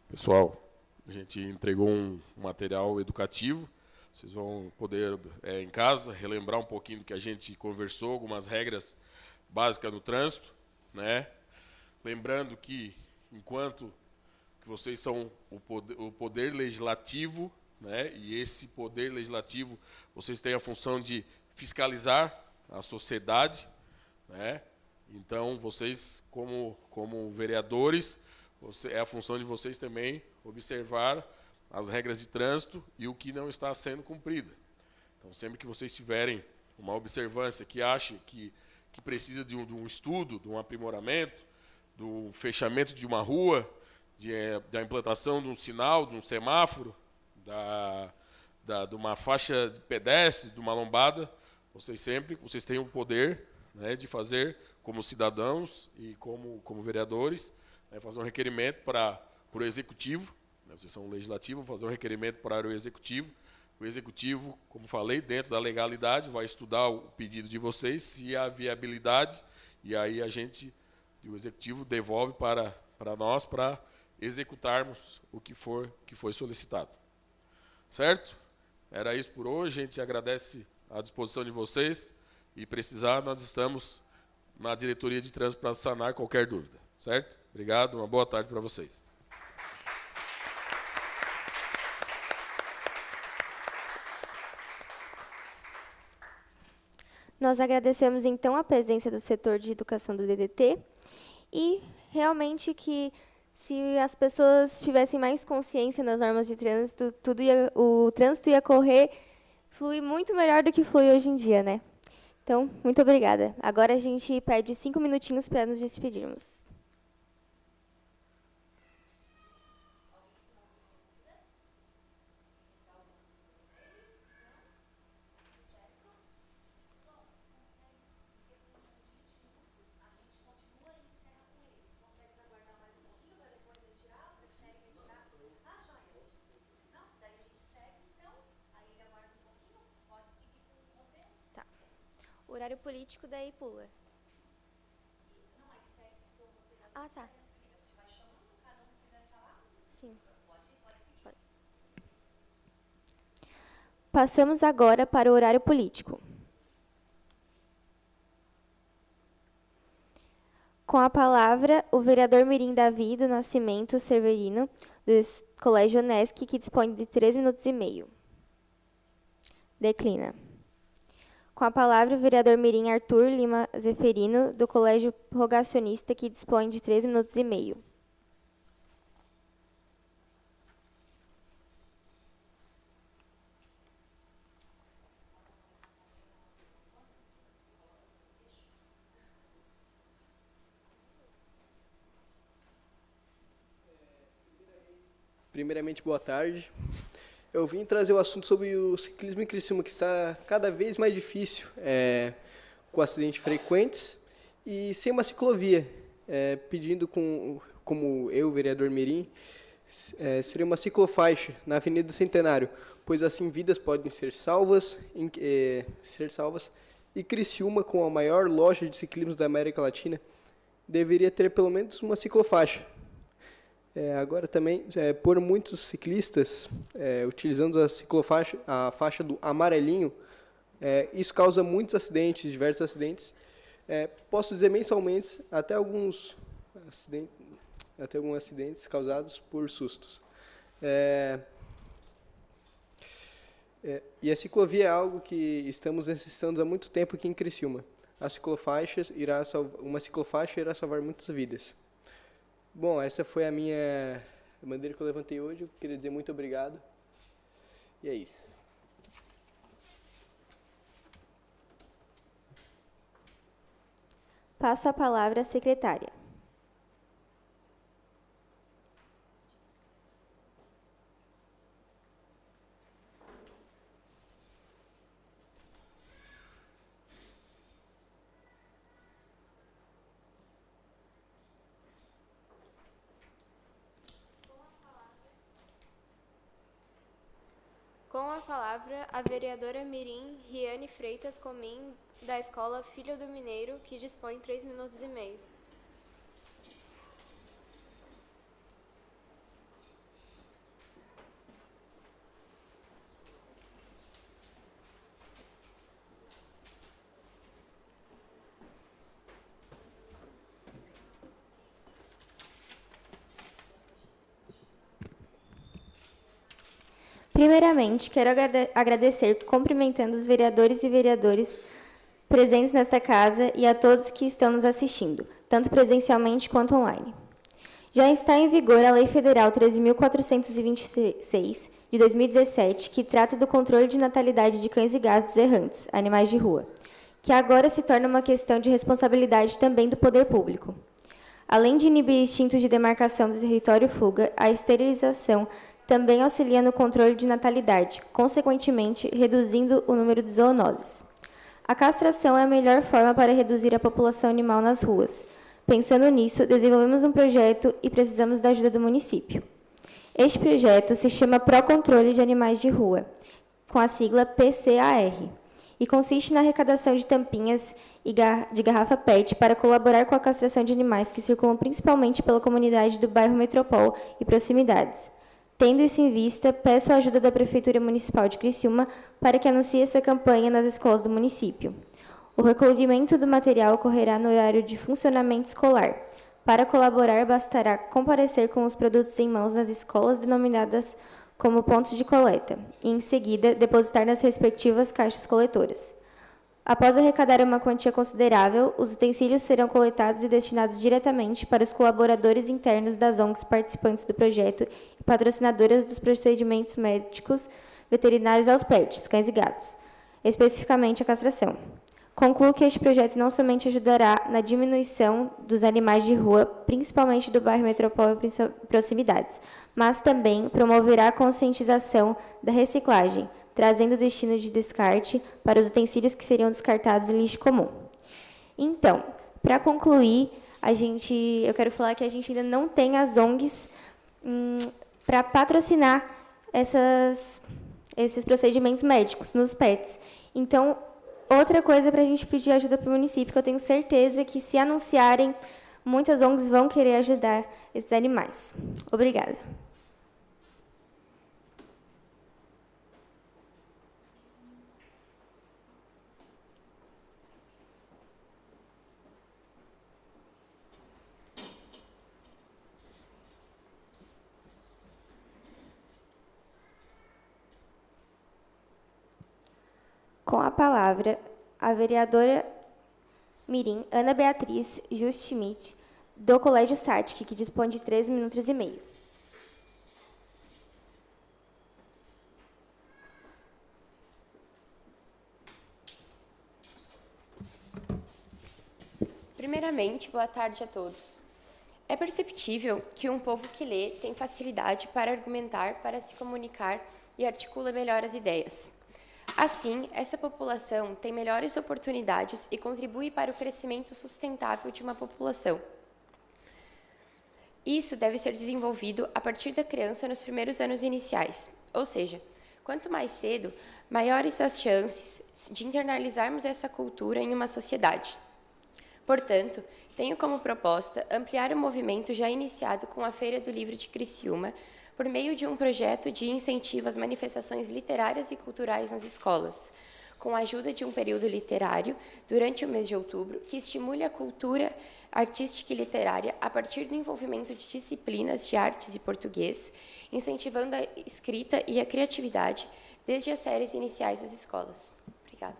Pessoal, a gente entregou um material educativo. Vocês vão poder, em casa, relembrar um pouquinho do que a gente conversou, algumas regras básicas do trânsito, né? Lembrando que, enquanto que vocês são o poder legislativo, né? E esse poder legislativo, vocês têm a função de fiscalizar a sociedade, né? Então, vocês, como vereadores, é a função de vocês também observar as regras de trânsito e o que não está sendo cumprido. Então, sempre que vocês tiverem uma observância que ache que precisa de um estudo, de um aprimoramento, do fechamento de uma rua, da implantação de um sinal, de um semáforo, de uma faixa de pedestre, de uma lombada, vocês têm o poder, né, de fazer como cidadãos e como vereadores, né, fazer um requerimento para o executivo, né, vocês são o legislativo, fazer um requerimento para o executivo. O executivo, como falei, dentro da legalidade, vai estudar o pedido de vocês, se há viabilidade, e aí o executivo devolve para nós para executarmos o que foi solicitado. Certo? Era isso por hoje, a gente agradece a disposição de vocês, e precisar, nós estamos na diretoria de trânsito para sanar qualquer dúvida. Certo? Obrigado, uma boa tarde para vocês. Nós agradecemos, então, a presença do setor de educação do DDT e, realmente, que se as pessoas tivessem mais consciência nas normas de trânsito, o trânsito ia fluir muito melhor do que flui hoje em dia, né? Então, muito obrigada. Agora a gente pede 5 minutinhos para nos despedirmos. O horário político daí pula. Ah, tá. Sim. Pode. Passamos agora para o horário político. Com a palavra, o vereador Mirim Davi do Nascimento Severino, do Colégio Unesc, que dispõe de 3 minutos e meio. Declina. Com a palavra, o vereador mirim Arthur Lima Zeferino, do Colégio Rogacionista, que dispõe de 3 minutos e meio. Primeiramente, boa tarde. Eu vim trazer o assunto sobre o ciclismo em Criciúma, que está cada vez mais difícil, com acidentes frequentes e sem uma ciclovia. Pedindo, como eu, vereador Mirim, seria uma ciclofaixa na Avenida Centenário, pois assim vidas podem ser salvas, e Criciúma, com a maior loja de ciclismo da América Latina, deveria ter pelo menos uma ciclofaixa. Agora também, por muitos ciclistas utilizando a faixa do amarelinho, isso causa muitos acidentes, diversos acidentes. Posso dizer mensalmente, até alguns acidentes causados por sustos. E a ciclovia é algo que estamos necessitando há muito tempo aqui em Criciúma. Uma ciclofaixa irá salvar muitas vidas. Bom, essa foi a minha bandeira que eu levantei hoje. Eu queria dizer muito obrigado. E é isso. Passo a palavra à secretária. Com a palavra, a vereadora mirim Riane Freitas Comim, da Escola Filho do Mineiro, que dispõe 3 minutos e meio. Primeiramente, quero agradecer cumprimentando os vereadores e vereadoras presentes nesta casa e a todos que estão nos assistindo, tanto presencialmente quanto online. Já está em vigor a Lei Federal 13.426, de 2017, que trata do controle de natalidade de cães e gatos errantes, animais de rua, que agora se torna uma questão de responsabilidade também do poder público. Além de inibir instintos de demarcação do território fuga, a esterilização também auxilia no controle de natalidade, consequentemente reduzindo o número de zoonoses. A castração é a melhor forma para reduzir a população animal nas ruas. Pensando nisso, desenvolvemos um projeto e precisamos da ajuda do município. Este projeto se chama Procontrole de Animais de Rua, com a sigla PCAR, e consiste na arrecadação de tampinhas de garrafa PET para colaborar com a castração de animais que circulam principalmente pela comunidade do bairro Metropol e proximidades. Tendo isso em vista, peço a ajuda da Prefeitura Municipal de Criciúma para que anuncie essa campanha nas escolas do município. O recolhimento do material ocorrerá no horário de funcionamento escolar. Para colaborar, bastará comparecer com os produtos em mãos nas escolas denominadas como pontos de coleta e, em seguida, depositar nas respectivas caixas coletoras. Após arrecadar uma quantia considerável, os utensílios serão coletados e destinados diretamente para os colaboradores internos das ONGs participantes do projeto e patrocinadoras dos procedimentos médicos veterinários aos pets, cães e gatos, especificamente a castração. Concluo que este projeto não somente ajudará na diminuição dos animais de rua, principalmente do bairro Metropol e proximidades, mas também promoverá a conscientização da reciclagem, trazendo o destino de descarte para os utensílios que seriam descartados em lixo comum. Então, para concluir, eu quero falar que a gente ainda não tem as ONGs para patrocinar esses procedimentos médicos nos pets. Então, outra coisa para a gente pedir ajuda para o município, que eu tenho certeza que, se anunciarem, muitas ONGs vão querer ajudar esses animais. Obrigada. Com a palavra, a vereadora mirim Ana Beatriz Just Schmidt, do Colégio Sartic, que dispõe de 3 minutos e meio. Primeiramente, boa tarde a todos. É perceptível que um povo que lê tem facilidade para argumentar, para se comunicar e articula melhor as ideias. Assim, essa população tem melhores oportunidades e contribui para o crescimento sustentável de uma população. Isso deve ser desenvolvido a partir da criança nos primeiros anos iniciais, ou seja, quanto mais cedo, maiores as chances de internalizarmos essa cultura em uma sociedade. Portanto, tenho como proposta ampliar o movimento já iniciado com a Feira do Livro de Criciúma, por meio de um projeto de incentivo às manifestações literárias e culturais nas escolas, com a ajuda de um período literário durante o mês de outubro, que estimule a cultura artística e literária a partir do envolvimento de disciplinas de artes e português, incentivando a escrita e a criatividade desde as séries iniciais das escolas. Obrigada.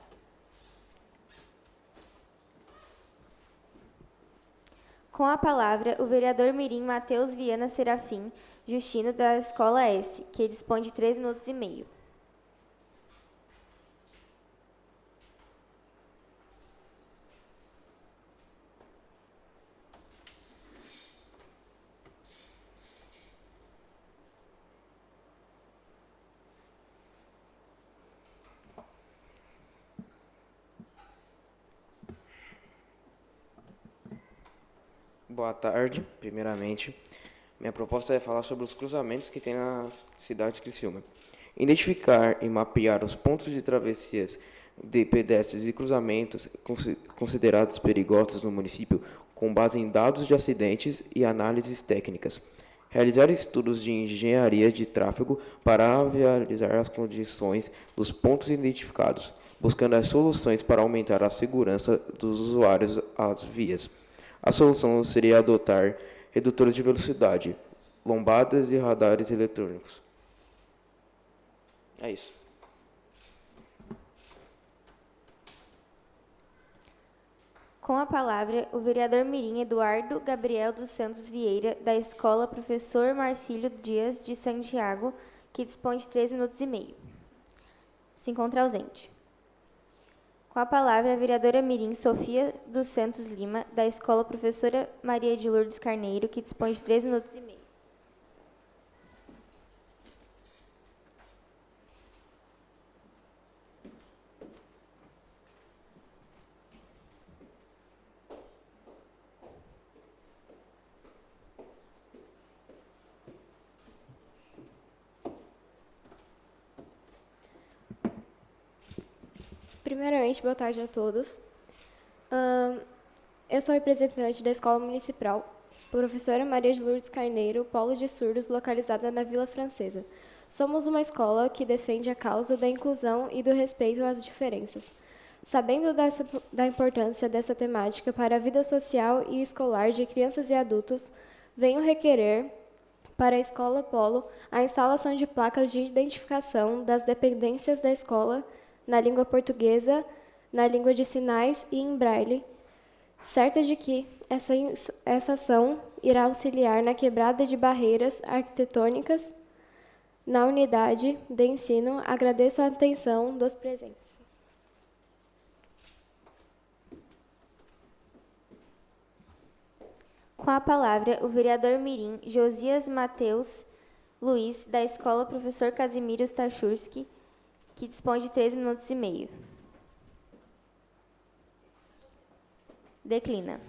Com a palavra, o vereador mirim Matheus Viana Serafim Justino, da Escola S, que dispõe de 3 minutos e meio. Boa tarde. Primeiramente, minha proposta é falar sobre os cruzamentos que tem na cidade de Criciúma. Identificar e mapear os pontos de travessias de pedestres e cruzamentos considerados perigosos no município com base em dados de acidentes e análises técnicas. Realizar estudos de engenharia de tráfego para avaliar as condições dos pontos identificados, buscando as soluções para aumentar a segurança dos usuários às vias. A solução seria adotar redutores de velocidade, lombadas e radares eletrônicos. É isso. Com a palavra, o vereador mirim Eduardo Gabriel dos Santos Vieira, da Escola Professor Marcílio Dias de Santiago, que dispõe de 3 minutos e meio. Se encontra ausente. Com a palavra, a vereadora mirim Sofia dos Santos Lima, da Escola Professora Maria de Lourdes Carneiro, que dispõe de 3 minutos e meio. Primeiramente, boa tarde a todos. Eu sou representante da Escola Municipal, professora Maria de Lourdes Carneiro, polo de surdos, localizada na Vila Francesa. Somos uma escola que defende a causa da inclusão e do respeito às diferenças. Sabendo da importância dessa temática para a vida social e escolar de crianças e adultos, venho requerer para a Escola Polo a instalação de placas de identificação das dependências da escola na língua portuguesa, na língua de sinais e em braille, certa de que essa ação irá auxiliar na quebrada de barreiras arquitetônicas na unidade de ensino. Agradeço a atenção dos presentes. Com a palavra, o vereador mirim Josias Mateus Luiz, da Escola Professor Casimiro Stachurski, que dispõe de 3 minutos e meio. Declina.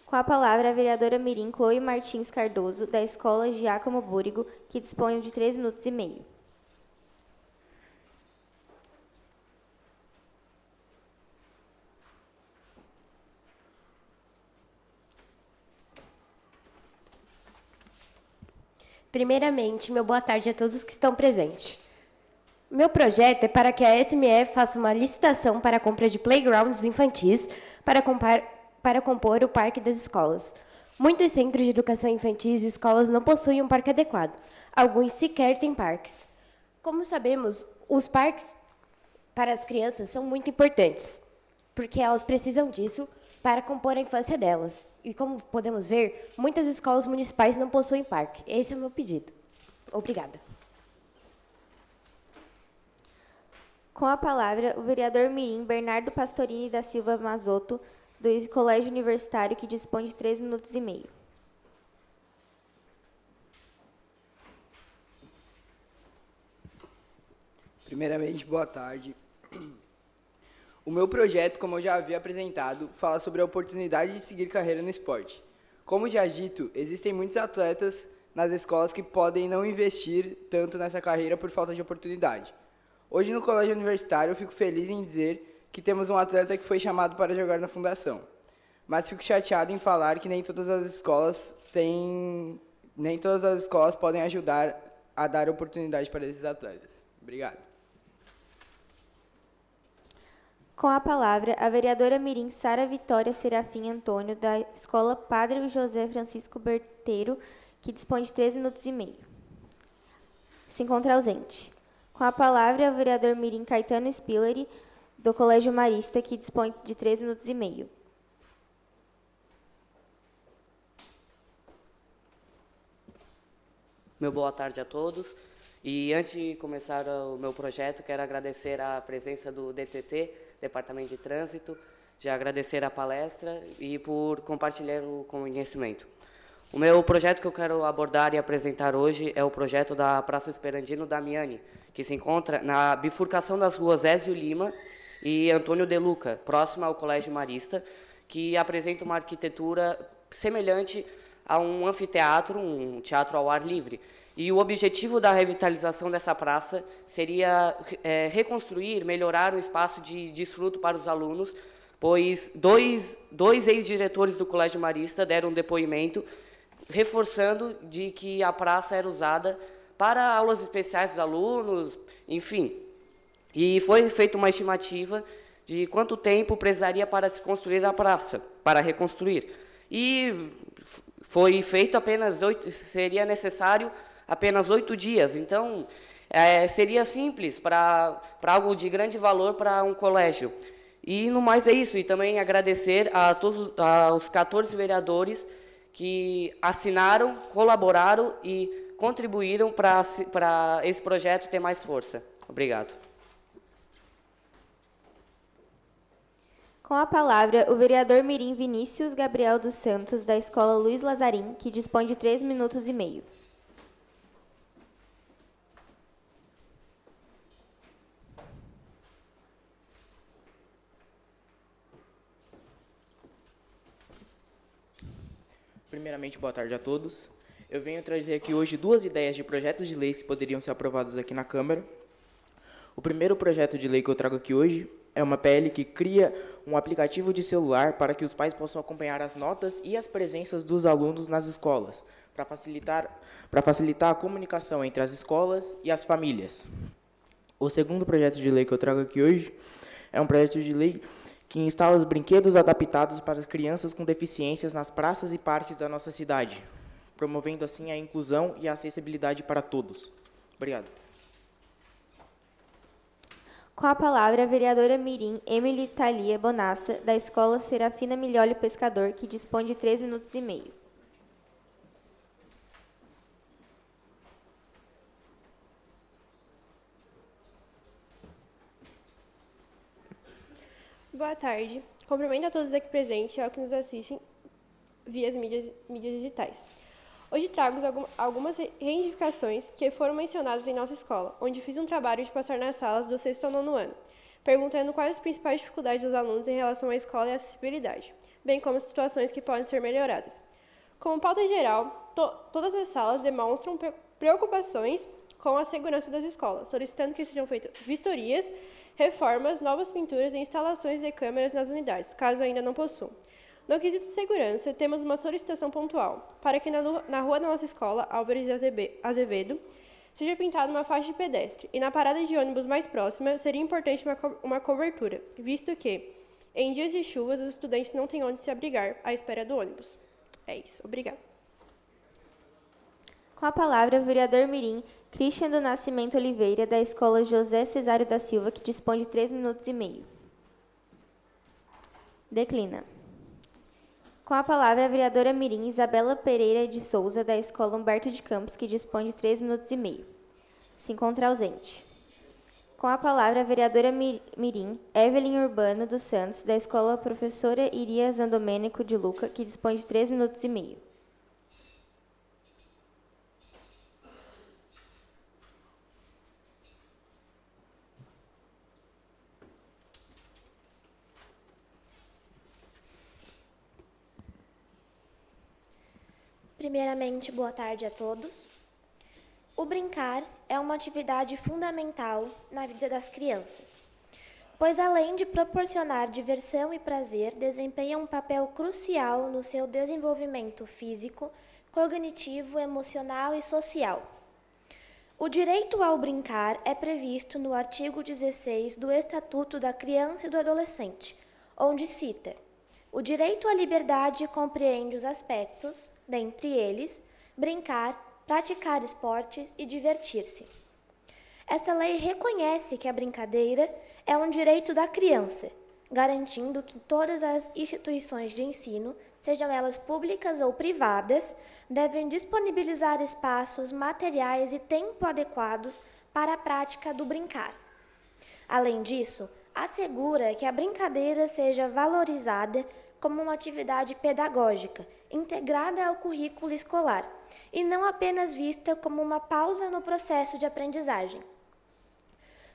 Com a palavra, a vereadora mirim Chloe Martins Cardoso, da Escola Giacomo Búrigo, que dispõe de 3 minutos e meio. Primeiramente, meu boa tarde a todos que estão presentes. Meu projeto é para que a SME faça uma licitação para a compra de playgrounds infantis para compor o parque das escolas. Muitos centros de educação infantis e escolas não possuem um parque adequado. Alguns sequer têm parques. Como sabemos, os parques para as crianças são muito importantes, porque elas precisam disso para compor a infância delas. E como podemos ver, muitas escolas municipais não possuem parque. Esse é o meu pedido. Obrigada. Com a palavra, o vereador mirim Bernardo Pastorini da Silva Mazotto, do Colégio Universitário, que dispõe de 3 minutos e meio. Primeiramente, boa tarde. O meu projeto, como eu já havia apresentado, fala sobre a oportunidade de seguir carreira no esporte. Como já dito, existem muitos atletas nas escolas que podem não investir tanto nessa carreira por falta de oportunidade. Hoje, no colégio universitário, eu fico feliz em dizer que temos um atleta que foi chamado para jogar na fundação. Mas fico chateado em falar que nem todas as escolas podem ajudar a dar oportunidade para esses atletas. Obrigado. Com a palavra, a vereadora mirim Sara Vitória Serafim Antônio, da Escola Padre José Francisco Berteiro, que dispõe de 3 minutos e meio. Se encontra ausente. Com a palavra, o vereador mirim Caetano Spilleri, do Colégio Marista, que dispõe de 3 minutos e meio. Meu boa tarde a todos. E antes de começar o meu projeto, quero agradecer a presença do DTT, Departamento de Trânsito, já agradecer a palestra e por compartilhar o conhecimento. O meu projeto que eu quero abordar e apresentar hoje é o projeto da Praça Esperandino Damiani, que se encontra na bifurcação das ruas Ézio Lima e Antônio De Luca, próxima ao Colégio Marista, que apresenta uma arquitetura semelhante a um anfiteatro, um teatro ao ar livre. E o objetivo da revitalização dessa praça seria reconstruir, melhorar o espaço de desfruto para os alunos, pois dois ex-diretores do Colégio Marista deram um depoimento reforçando de que a praça era usada para aulas especiais dos alunos, enfim. E foi feita uma estimativa de quanto tempo precisaria para se construir a praça, para reconstruir. E foi feito seria necessário apenas 8 dias. Então, seria simples para algo de grande valor para um colégio. E no mais é isso. E também agradecer a todos aos 14 vereadores que assinaram, colaboraram e contribuíram para esse projeto ter mais força. Obrigado. Com a palavra, o vereador mirim Vinícius Gabriel dos Santos, da Escola Luiz Lazarim, que dispõe de 3 minutos e meio. Primeiramente, boa tarde a todos. Eu venho trazer aqui hoje 2 ideias de projetos de leis que poderiam ser aprovados aqui na Câmara. O primeiro projeto de lei que eu trago aqui hoje é uma PL que cria um aplicativo de celular para que os pais possam acompanhar as notas e as presenças dos alunos nas escolas, para facilitar a comunicação entre as escolas e as famílias. O segundo projeto de lei que eu trago aqui hoje é um projeto de lei que instala os brinquedos adaptados para as crianças com deficiências nas praças e parques da nossa cidade, promovendo assim a inclusão e a acessibilidade para todos. Obrigado. Com a palavra, a vereadora mirim Emily Thalia Bonassa, da Escola Serafina Milioli Pescador, que dispõe de 3 minutos e meio. Boa tarde. Cumprimento a todos aqui presentes e ao que nos assistem via as mídias digitais. Hoje trago algumas reivindicações que foram mencionadas em nossa escola, onde fiz um trabalho de passar nas salas do 6º ao 9º ano, perguntando quais as principais dificuldades dos alunos em relação à escola e à acessibilidade, bem como situações que podem ser melhoradas. Como pauta geral, todas as salas demonstram preocupações com a segurança das escolas, solicitando que sejam feitas vistorias, reformas, novas pinturas e instalações de câmeras nas unidades, caso ainda não possuam. No quesito de segurança, temos uma solicitação pontual, para que na rua da nossa escola, Álvares de Azevedo, seja pintada uma faixa de pedestre, e na parada de ônibus mais próxima, seria importante uma cobertura, visto que, em dias de chuvas, os estudantes não têm onde se abrigar à espera do ônibus. É isso. Obrigada. Com a palavra, o vereador mirim Christian do Nascimento Oliveira, da Escola José Cesário da Silva, que dispõe de 3 minutos e meio. Declina. Com a palavra, a vereadora mirim Isabela Pereira de Souza, da Escola Humberto de Campos, que dispõe de 3 minutos e meio. Se encontra ausente. Com a palavra, a vereadora mirim Evelyn Urbano dos Santos, da Escola Professora Iria Zandomênico de Luca, que dispõe de 3 minutos e meio. Primeiramente, boa tarde a todos. O brincar é uma atividade fundamental na vida das crianças, pois além de proporcionar diversão e prazer, desempenha um papel crucial no seu desenvolvimento físico, cognitivo, emocional e social. O direito ao brincar é previsto no artigo 16 do Estatuto da Criança e do Adolescente, onde cita: o direito à liberdade compreende os aspectos, dentre eles, brincar, praticar esportes e divertir-se. Esta lei reconhece que a brincadeira é um direito da criança, garantindo que todas as instituições de ensino, sejam elas públicas ou privadas, devem disponibilizar espaços materiais e tempo adequados para a prática do brincar. Além disso, assegura que a brincadeira seja valorizada como uma atividade pedagógica, integrada ao currículo escolar, e não apenas vista como uma pausa no processo de aprendizagem.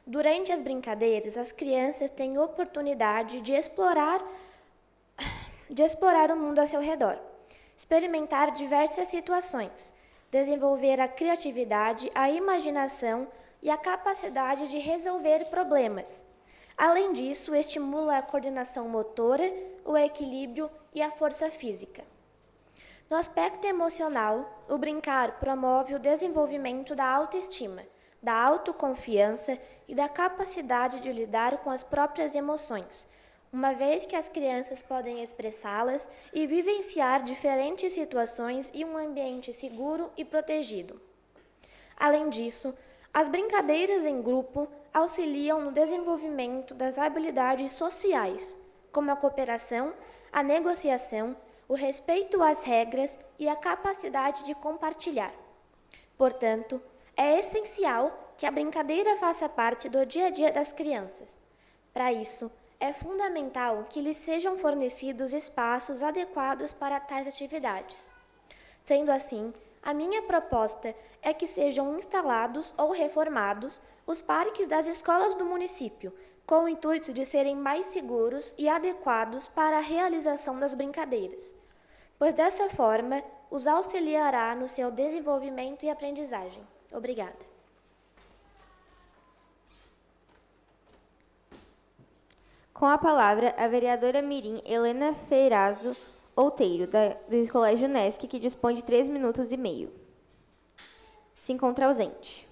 Durante as brincadeiras, as crianças têm oportunidade de explorar o mundo ao seu redor, experimentar diversas situações, desenvolver a criatividade, a imaginação e a capacidade de resolver problemas. Além disso, estimula a coordenação motora, o equilíbrio e a força física. No aspecto emocional, o brincar promove o desenvolvimento da autoestima, da autoconfiança e da capacidade de lidar com as próprias emoções, uma vez que as crianças podem expressá-las e vivenciar diferentes situações em um ambiente seguro e protegido. Além disso, as brincadeiras em grupo auxiliam no desenvolvimento das habilidades sociais, como a cooperação, a negociação, o respeito às regras e a capacidade de compartilhar. Portanto, é essencial que a brincadeira faça parte do dia a dia das crianças. Para isso, é fundamental que lhes sejam fornecidos espaços adequados para tais atividades. Sendo assim, a minha proposta é que sejam instalados ou reformados os parques das escolas do município, com o intuito de serem mais seguros e adequados para a realização das brincadeiras, pois dessa forma os auxiliará no seu desenvolvimento e aprendizagem. Obrigada. Com a palavra, a vereadora mirim Helena Feirazo Outeiro, do Colégio Unesc, que dispõe de 3 minutos e meio. Se encontra ausente.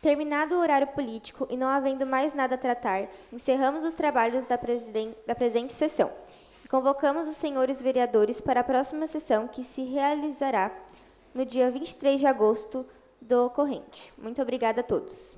Terminado o horário político e não havendo mais nada a tratar, encerramos os trabalhos da presente sessão e convocamos os senhores vereadores para a próxima sessão, que se realizará no dia 23 de agosto do corrente. Muito obrigada a todos.